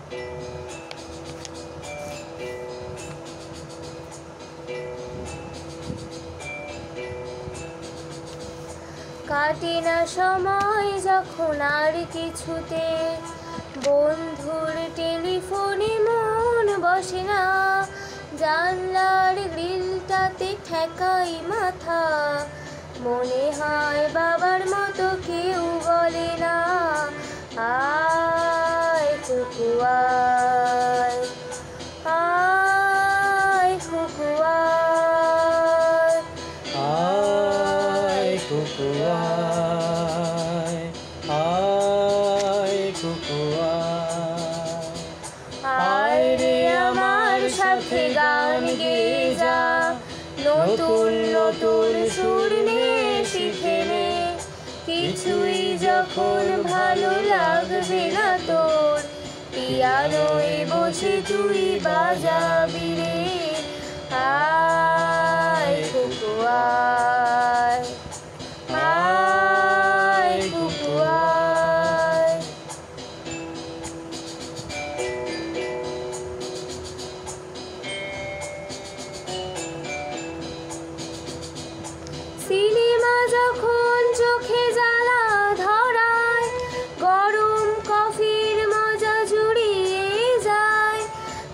কাটে না সময় যখন আর কিছুতে, বন্ধুর টেলিফোনে মন বসে না, জানলার গ্রিলটাতে ঠেকাই মাথা, মনে হয় বাবার মতো কেউ বলে না, আয় কুকু আয়, আয় কুকু আয়, আয় কুকু আয়, আয় কুকু আয়, আয় রে আমার সাথে গান গেয়ে যা, নতুন নতুন সুর নে শিখে নে, কিছুই যখন ভালো লাগবে না তোর, পিয়ানোয় বসে তুই বাজাবি রে, আয় কুকু আয়, আয় কুকু আয়। সিনেমা যখন চোখে জ্বালা ধরায়, গরম কফির মজা জুড়িয়ে যায়,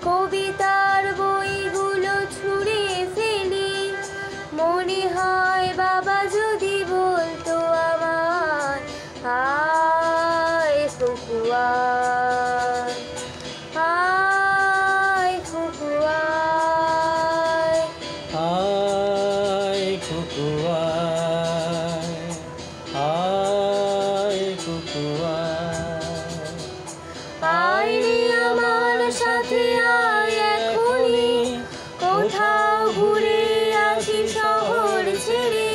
কবিতার বইগুলো ছুঁড়ে ফেলি, মনে হয় বাবা যদি বলতো আমার, আয় কুকু আয়, আয় কুকু আয়, আয় কুকু আয়, আয় কুকু আয়, আয় রে আমার সাথে আয় এখনই, কোথাও ঘুরে আসি শহর ছেড়ে,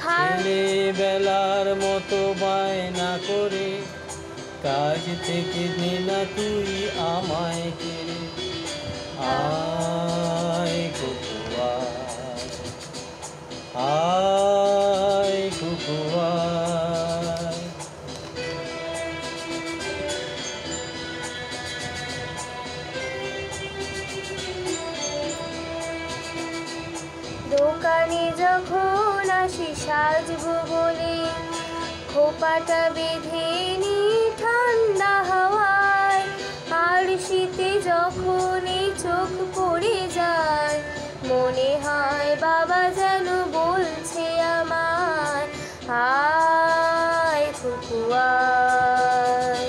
ছেলে বেলার মতো বায়না করে, কাজ থেকে দে না তুই আমায় কেড়ে, আয় কুকু আয়, আয় কুকু আয়, দোকানে যখন আসি সাজবো বলে, খোপাটা বেঁধে নি ঠান্ডা হাওয়ায়, আর শীতে যখন এই চোখ পড়ে যায়, মনে হয় বাবা যেন বলছে আমার, আয় কুকু আয়,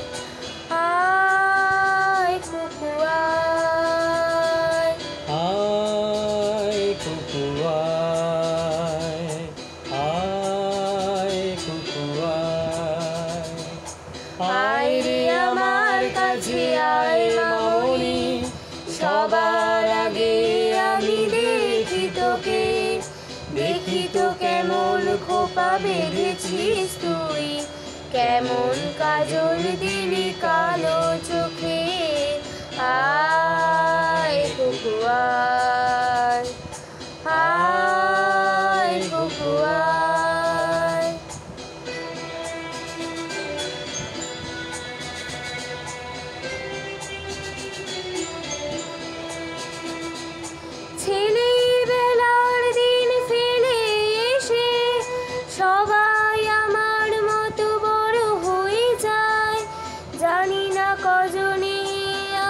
আয় কুকু আয়, আয় কুকু আয়, আয় কুকু আয়, আয় রে আমার কাছে আয় মামনি, সবার আগে আমি দেখি তোকে, দেখি তো কেমন খোপা বেঁধেছিস তুই, কেমন কাজল দিলি কালো চোখে, আয় কুকু আয়, আয় কুকু আয়। ছেলেবেলার দিন ফেলে এসে সবাই আমার মতো বড় হয়ে যায়, জানি না কজনে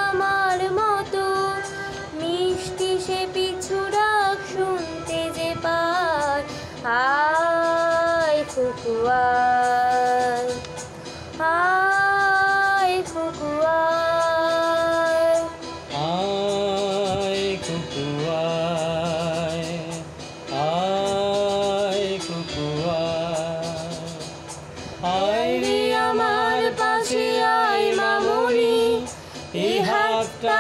আমার মতো মিষ্টি সে পিছু ডাক শুনতে যে পায়, আয় কুকু আয়, আয় কুকু আয়, আয় কুকু আয়, আয় কুকু আয়, আয় রে আমার পাশে আয় মামনি, এই হাতটা